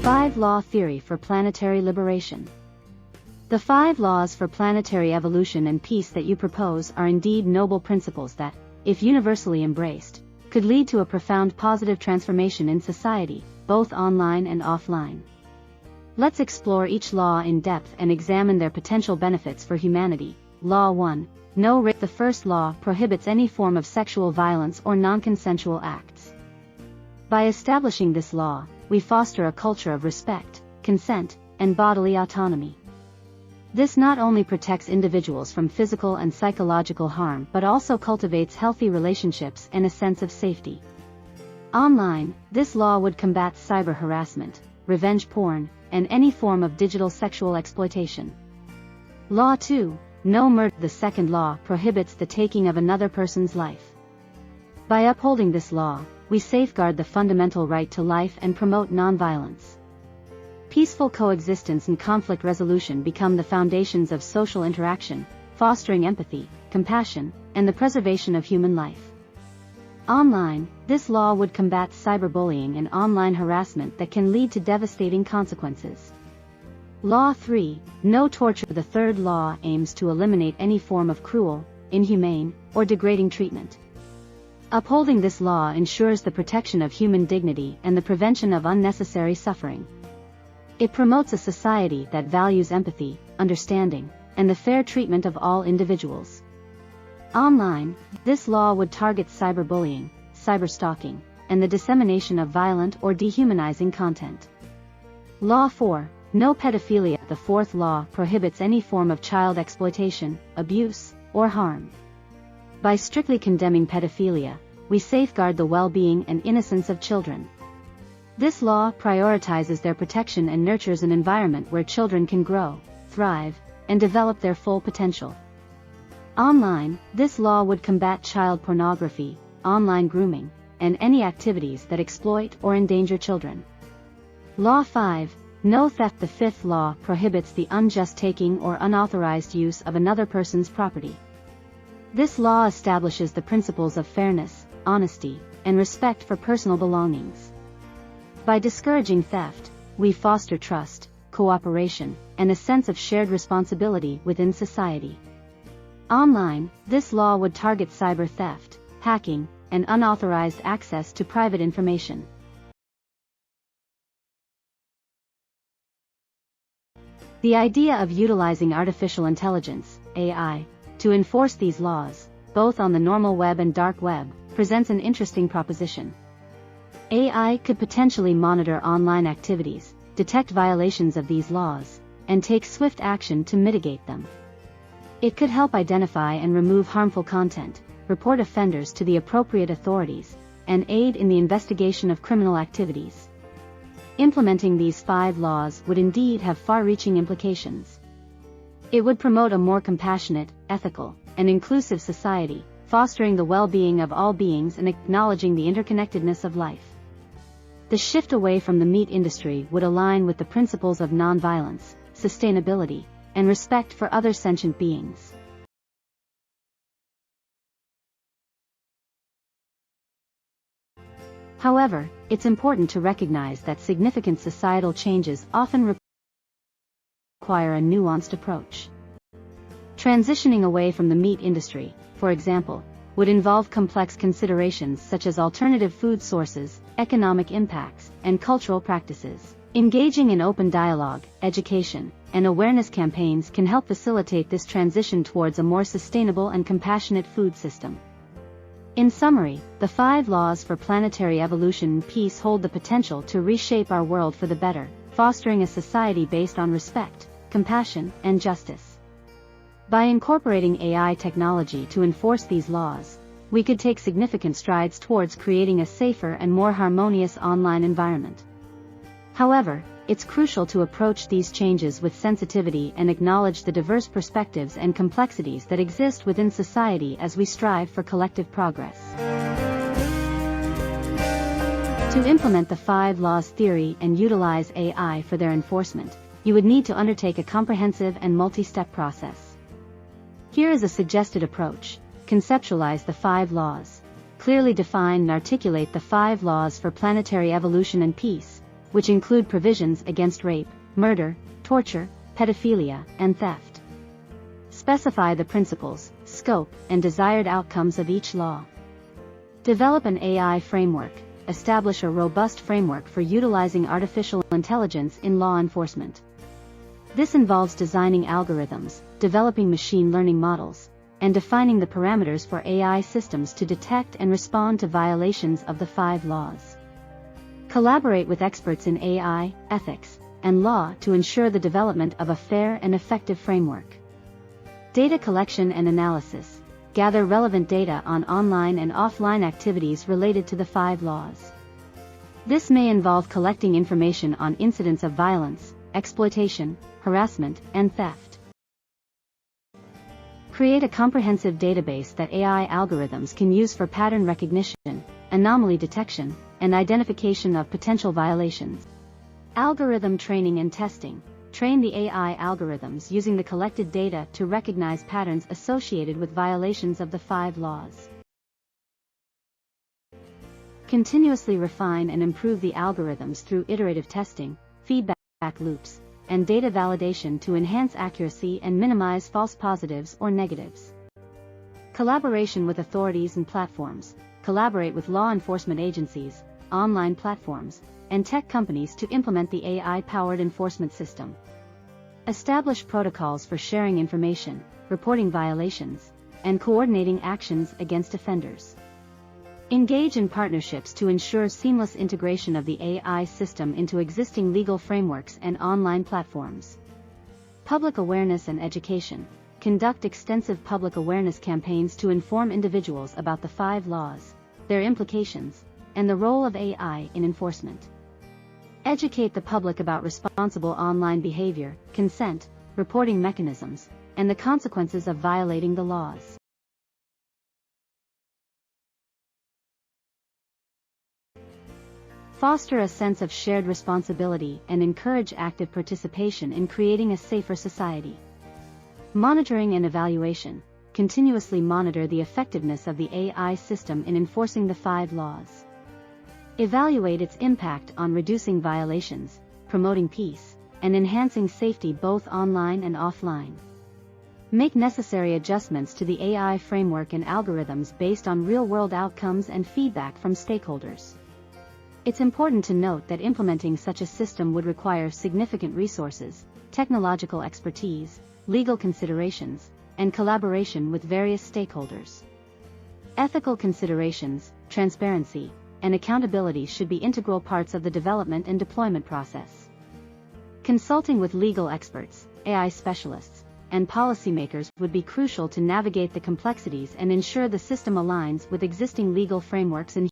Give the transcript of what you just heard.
5-Law Theory for Planetary Liberation. The 5 laws for planetary evolution and peace that you propose are indeed noble principles that, if universally embraced, could lead to a profound positive transformation in society, both online and offline. Let's explore each law in depth and examine their potential benefits for humanity. Law 1. No rape. The first law prohibits any form of sexual violence or non-consensual acts. By establishing this law, we foster a culture of respect, consent, and bodily autonomy. This not only protects individuals from physical and psychological harm but also cultivates healthy relationships and a sense of safety. Online, this law would combat cyber harassment, revenge porn, and any form of digital sexual exploitation. Law 2. No murder. The second law prohibits the taking of another person's life. By upholding this law, we safeguard the fundamental right to life and promote nonviolence. Peaceful coexistence and conflict resolution become the foundations of social interaction, fostering empathy, compassion, and the preservation of human life. Online, this law would combat cyberbullying and online harassment that can lead to devastating consequences. Law 3. No torture. The third law aims to eliminate any form of cruel, inhumane, or degrading treatment. Upholding this law ensures the protection of human dignity and the prevention of unnecessary suffering. It promotes a society that values empathy, understanding, and the fair treatment of all individuals. Online, this law would target cyberbullying, cyberstalking, and the dissemination of violent or dehumanizing content. Law 4. No pedophilia. The fourth law prohibits any form of child exploitation, abuse, or harm. By strictly condemning pedophilia, we safeguard the well-being and innocence of children. This law prioritizes their protection and nurtures an environment where children can grow, thrive, and develop their full potential. Online, this law would combat child pornography, online grooming, and any activities that exploit or endanger children. Law 5. No theft. The fifth law prohibits the unjust taking or unauthorized use of another person's property. This law establishes the principles of fairness, honesty, and respect for personal belongings. By discouraging theft, we foster trust, cooperation, and a sense of shared responsibility within society. Online, this law would target cyber theft, hacking, and unauthorized access to private information. The idea of utilizing artificial intelligence, AI, to enforce these laws, both on the normal web and dark web, presents an interesting proposition. AI could potentially monitor online activities, detect violations of these laws, and take swift action to mitigate them. It could help identify and remove harmful content, report offenders to the appropriate authorities, and aid in the investigation of criminal activities. Implementing these 5 laws would indeed have far-reaching implications. It would promote a more compassionate, ethical, and inclusive society, fostering the well-being of all beings and acknowledging the interconnectedness of life. The shift away from the meat industry would align with the principles of nonviolence, sustainability, and respect for other sentient beings. However, it's important to recognize that significant societal changes often require a nuanced approach. Transitioning away from the meat industry, for example, would involve complex considerations such as alternative food sources, economic impacts, and cultural practices. Engaging in open dialogue, education, and awareness campaigns can help facilitate this transition towards a more sustainable and compassionate food system. In summary, the 5 laws for planetary evolution and peace hold the potential to reshape our world for the better, fostering a society based on respect, compassion, and justice. By incorporating AI technology to enforce these laws, we could take significant strides towards creating a safer and more harmonious online environment. However, it's crucial to approach these changes with sensitivity and acknowledge the diverse perspectives and complexities that exist within society as we strive for collective progress. To implement the 5 laws theory and utilize AI for their enforcement, you would need to undertake a comprehensive and multi-step process. Here is a suggested approach. Conceptualize the 5 laws. Clearly define and articulate the 5 laws for planetary evolution and peace. which include provisions against rape, murder, torture, pedophilia, and theft. Specify the principles, scope, and desired outcomes of each law. Develop an AI framework. Establish a robust framework for utilizing artificial intelligence in law enforcement. This involves designing algorithms, developing machine learning models, and defining the parameters for AI systems to detect and respond to violations of the 5 laws. Collaborate with experts in AI, ethics, and law to ensure the development of a fair and effective framework. Data collection and analysis. Gather relevant data on online and offline activities related to the 5 laws. This may involve collecting information on incidents of violence, exploitation, harassment, and theft. Create a comprehensive database that AI algorithms can use for pattern recognition, anomaly detection, and identification of potential violations. Algorithm training and testing. Train the AI algorithms using the collected data to recognize patterns associated with violations of the 5 laws. Continuously refine and improve the algorithms through iterative testing, feedback loops, and data validation to enhance accuracy and minimize false positives or negatives. Collaboration with authorities and platforms. Collaborate with law enforcement agencies, online platforms, and tech companies to implement the AI-powered enforcement system. Establish protocols for sharing information, reporting violations, and coordinating actions against offenders. Engage in partnerships to ensure seamless integration of the AI system into existing legal frameworks and online platforms. Public awareness and education. Conduct extensive public awareness campaigns to inform individuals about the 5 laws, their implications, and the role of AI in enforcement. Educate the public about responsible online behavior, consent, reporting mechanisms, and the consequences of violating the laws. Foster a sense of shared responsibility and encourage active participation in creating a safer society. Monitoring and evaluation. Continuously monitor the effectiveness of the AI system in enforcing the 5 laws. Evaluate its impact on reducing violations, promoting peace, and enhancing safety both online and offline. Make necessary adjustments to the AI framework and algorithms based on real-world outcomes and feedback from stakeholders. It's important to note that implementing such a system would require significant resources, technological expertise, legal considerations, and collaboration with various stakeholders. Ethical considerations, transparency, and accountability should be integral parts of the development and deployment process. Consulting with legal experts, AI specialists, and policymakers would be crucial to navigate the complexities and ensure the system aligns with existing legal frameworks and